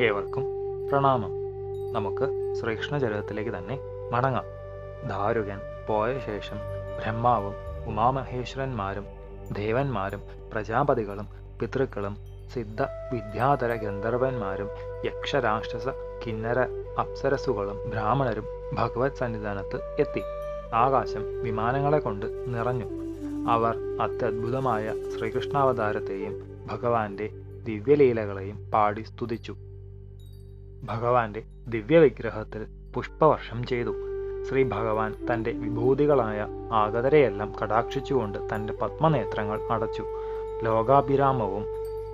ഏവർക്കും പ്രണാമം. നമുക്ക് ശ്രീകൃഷ്ണ ചരിത്രത്തിലേക്ക് തന്നെ മടങ്ങാം. ദാരുകൻ പോയ ശേഷം ബ്രഹ്മാവും ഉമാമഹേശ്വരന്മാരും ദേവന്മാരും പ്രജാപതികളും പിതൃക്കളും സിദ്ധ വിദ്യാധര ഗന്ധർവന്മാരും യക്ഷരാക്ഷസ കിന്നര അപ്സരസുകളും ബ്രാഹ്മണരും ഭഗവത് സന്നിധാനത്ത് എത്തി. ആകാശം വിമാനങ്ങളെ കൊണ്ട് നിറഞ്ഞു. അവർ അത്യദ്ഭുതമായ ശ്രീകൃഷ്ണാവതാരത്തെയും ഭഗവാന്റെ ദിവ്യലീലകളെയും പാടി സ്തുതിച്ചു. ഭഗവാന്റെ ദിവ്യവിഗ്രഹത്തിൽ പുഷ്പവർഷം ചെയ്തു. ശ്രീ ഭഗവാൻ തൻ്റെ വിഭൂതികളായ ആഗതരെയെല്ലാം കടാക്ഷിച്ചുകൊണ്ട് തൻ്റെ പത്മനേത്രങ്ങൾ അടച്ചു. ലോകാഭിരാമവും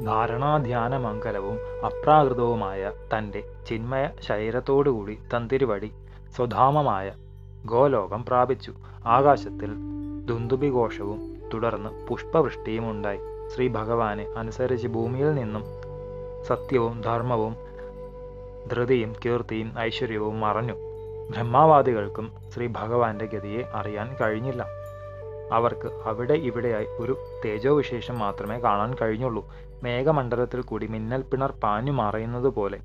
ധാരണാധ്യാനമംഗലവും അപ്രാകൃതവുമായ തൻ്റെ ചിന്മയ ശരീരത്തോടുകൂടി തന്തിരുവടി സ്വധാമമായ ഗോലോകം പ്രാപിച്ചു. ആകാശത്തിൽ ദുന്ദുഭിഘോഷവും തുടർന്ന് പുഷ്പവൃഷ്ടിയും ഉണ്ടായി. ശ്രീ ഭഗവാനെ അനുസരിച്ച് ഭൂമിയിൽ നിന്നും സത്യവും ധർമ്മവും ധൃതിയും കീർത്തിയും ഐശ്വര്യവും മറഞ്ഞു. ബ്രഹ്മാവാദികൾക്കും ശ്രീ ഭഗവാന്റെ ഗതിയെ അറിയാൻ കഴിഞ്ഞില്ല. അവർക്ക് അവിടെ ഇവിടെയായി ഒരു തേജോവിശേഷം മാത്രമേ കാണാൻ കഴിഞ്ഞുള്ളൂ. മേഘമണ്ഡലത്തിൽ കൂടി മിന്നൽ പിണർ പാഞ്ഞു മറയുന്നത് പോലെ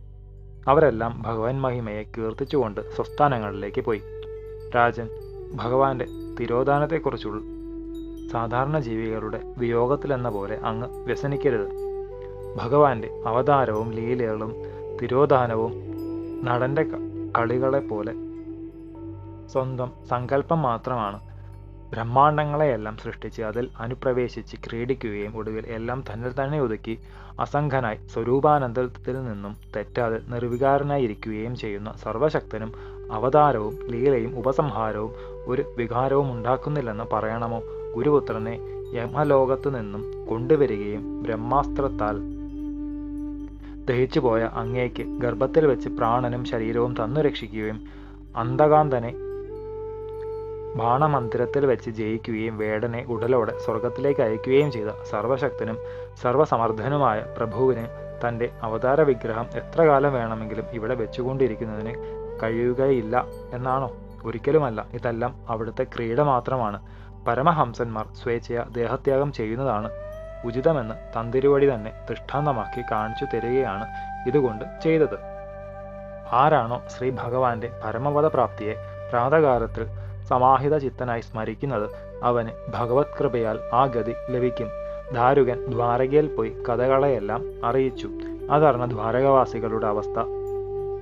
അവരെല്ലാം ഭഗവാൻ മഹിമയെ കീർത്തിച്ചുകൊണ്ട് സ്വസ്ഥാനങ്ങളിലേക്ക് പോയി. രാജൻ ഭഗവാന്റെ തിരോധാനത്തെക്കുറിച്ചുള്ള സാധാരണ ജീവികളുടെ വിയോഗത്തിലെന്ന പോലെ അങ്ങ് വ്യസനിക്കരുത്. ഭഗവാന്റെ അവതാരവും ലീലകളും തിരോധാനവും നടന്റെ കളികളെപ്പോലെ സ്വന്തം സങ്കല്പം മാത്രമാണ്. ബ്രഹ്മാണ്ടങ്ങളെയെല്ലാം സൃഷ്ടിച്ച് അതിൽ അനുപ്രവേശിച്ച് ക്രീഡിക്കുകയും ഒടുവിൽ എല്ലാം തന്നിൽ തന്നെ ഒതുക്കി അസംഖനായി സ്വരൂപാനന്ദത്തിൽ നിന്നും തെറ്റാതെ നിർവികാരനായി ഇരിക്കുകയും ചെയ്യുന്ന സർവശക്തനും അവതാരവും ലീലയും ഉപസംഹാരവും ഒരു വികാരവും ഉണ്ടാക്കുന്നില്ലെന്ന് പറയണമോ? ഗുരുപുത്രനെ യമലോകത്തു നിന്നും കൊണ്ടുവരികയും ബ്രഹ്മാസ്ത്രത്താൽ ദഹിച്ചുപോയ അങ്ങേക്ക് ഗർഭത്തിൽ വെച്ച് പ്രാണനും ശരീരവും തന്നു രക്ഷിക്കുകയും അന്തകാന്തനെ ബാണമന്ദിരത്തിൽ വെച്ച് ജയിക്കുകയും വേടനെ ഉടലോടെ സ്വർഗത്തിലേക്ക് അയക്കുകയും ചെയ്ത സർവശക്തനും സർവസമർത്ഥനുമായ പ്രഭുവിന് തൻ്റെ അവതാര വിഗ്രഹം എത്ര കാലം വേണമെങ്കിലും ഇവിടെ വെച്ചുകൊണ്ടിരിക്കുന്നതിന് കഴിയുകയില്ല എന്നാണോ? ഒരിക്കലുമല്ല. ഇതെല്ലാം അവിടുത്തെ ക്രീഡ മാത്രമാണ്. പരമഹംസന്മാർ സ്വേച്ഛയ ദേഹത്യാഗം ചെയ്യുന്നതാണ് ഉചിതമെന്ന് തന്തിരുവടി തന്നെ ദൃഷ്ടാന്തമാക്കി കാണിച്ചു തരികയാണ് ഇതുകൊണ്ട് ചെയ്തത്. ആരാണോ ശ്രീ ഭഗവാന്റെ പരമപദ പ്രാപ്തിയെ പ്രാതകാലത്തിൽ സമാഹിത ചിത്തനായി സ്മരിക്കുന്നത് അവന് ഭഗവത് കൃപയാൽ ആ ഗതി ലഭിക്കും. ദാരുകൻ ദ്വാരകയിൽ പോയി കഥകളെയെല്ലാം അറിയിച്ചു. അതറിഞ്ഞ ദ്വാരകവാസികളുടെ അവസ്ഥ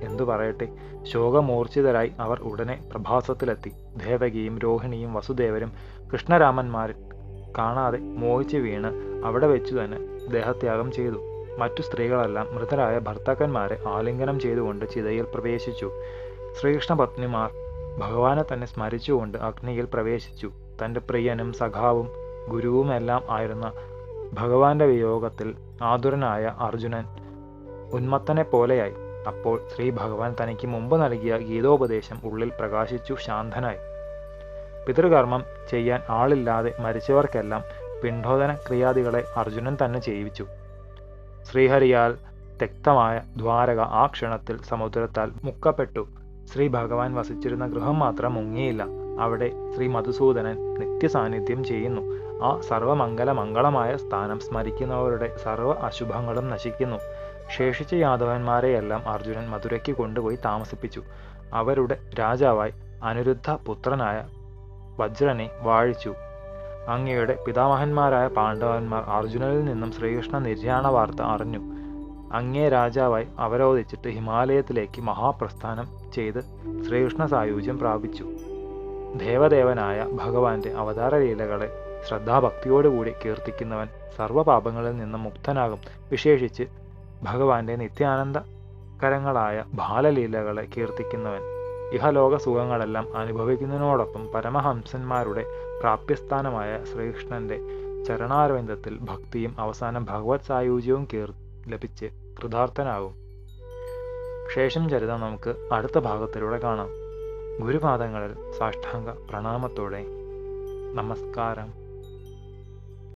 എന്തു പറയട്ടെ. ശോകമൂർച്ഛിതരായി അവർ ഉടനെ പ്രഭാസത്തിലെത്തി. ദേവകിയും രോഹിണിയും വസുദേവരും കൃഷ്ണരാമന്മാരിൽ കാണാതെ മോഹിച്ചു വീണ് അവിടെ വെച്ചു തന്നെ ദേഹത്യാഗം ചെയ്തു. മറ്റു സ്ത്രീകളെല്ലാം മൃതരായ ഭർത്താക്കന്മാരെ ആലിംഗനം ചെയ്തുകൊണ്ട് ചിതയിൽ പ്രവേശിച്ചു. ശ്രീകൃഷ്ണ പത്നിമാർ ഭഗവാനെ തന്നെ സ്മരിച്ചുകൊണ്ട് അഗ്നിയിൽ പ്രവേശിച്ചു. തൻ്റെ പ്രിയനും സഖാവും ഗുരുവുമെല്ലാം ആയിരുന്ന ഭഗവാന്റെ വിയോഗത്തിൽ ആതുരനായ അർജുനൻ ഉന്മത്തനെ പോലെയായി. അപ്പോൾ ശ്രീ ഭഗവാൻ തനിക്ക് മുമ്പ് നൽകിയ ഗീതോപദേശം ഉള്ളിൽ പ്രകാശിച്ചു ശാന്തനായി. പിതൃകർമ്മം ചെയ്യാൻ ആളില്ലാതെ മരിച്ചവർക്കെല്ലാം പിണ്ഡോദന ക്രിയാദികളെ അർജുനൻ തന്നെ ചെയ്യിച്ചു. ശ്രീഹരിയാൽ തെക്തമായ ദ്വാരക ആ ക്ഷണത്തിൽ സമുദ്രത്താൽ മുക്കപ്പെട്ടു. ശ്രീ ഭഗവാൻ വസിച്ചിരുന്ന ഗൃഹം മാത്രം മുങ്ങിയില്ല. അവിടെ ശ്രീ മധുസൂദനൻ നിത്യസാന്നിധ്യം ചെയ്യുന്നു. ആ സർവമംഗളമായ സ്ഥാനം സ്മരിക്കുന്നവരുടെ സർവ്വ അശുഭങ്ങളും നശിക്കുന്നു. ശേഷിച്ച യാദവന്മാരെയെല്ലാം അർജുനൻ മധുരയ്ക്ക് കൊണ്ടുപോയി താമസിപ്പിച്ചു. അവരുടെ രാജാവായി അനിരുദ്ധ പുത്രനായ വജ്രനെ വാഴിച്ചു. അങ്ങയുടെ പിതാമഹന്മാരായ പാണ്ഡവന്മാർ അർജുനനിൽ നിന്നും ശ്രീകൃഷ്ണ നിര്യാണ വാർത്ത അറിഞ്ഞു. അങ്ങേ രാജാവായി അവരോധിച്ചിട്ട് ഹിമാലയത്തിലേക്ക് മഹാപ്രസ്ഥാനം ചെയ്ത് ശ്രീകൃഷ്ണ സായുജ്യം പ്രാപിച്ചു. ദേവദേവനായ ഭഗവാന്റെ അവതാരലീലകളെ ശ്രദ്ധാഭക്തിയോടുകൂടി കീർത്തിക്കുന്നവൻ സർവ്വപാപങ്ങളിൽ നിന്നും മുക്തനാകും. വിശേഷിച്ച് ഭഗവാന്റെ നിത്യാനന്ദകരങ്ങളായ ബാലലീലകളെ കീർത്തിക്കുന്നവൻ ഇഹലോക സുഖങ്ങളെല്ലാം അനുഭവിക്കുന്നതിനോടൊപ്പം പരമഹംസന്മാരുടെ പ്രാപ്യസ്ഥാനമായ ശ്രീകൃഷ്ണന്റെ ചരണാരവിന്ദത്തിൽ ഭക്തിയും അവസാനം ഭഗവത് സായുജ്യവും ലഭിച്ച് കൃതാർത്ഥനാകും. ശേഷം ചരിതം നമുക്ക് അടുത്ത ഭാഗത്തിലൂടെ കാണാം. ഗുരുപാദങ്ങളിൽ സാഷ്ടാംഗ പ്രണാമത്തോടെ നമസ്കാരം.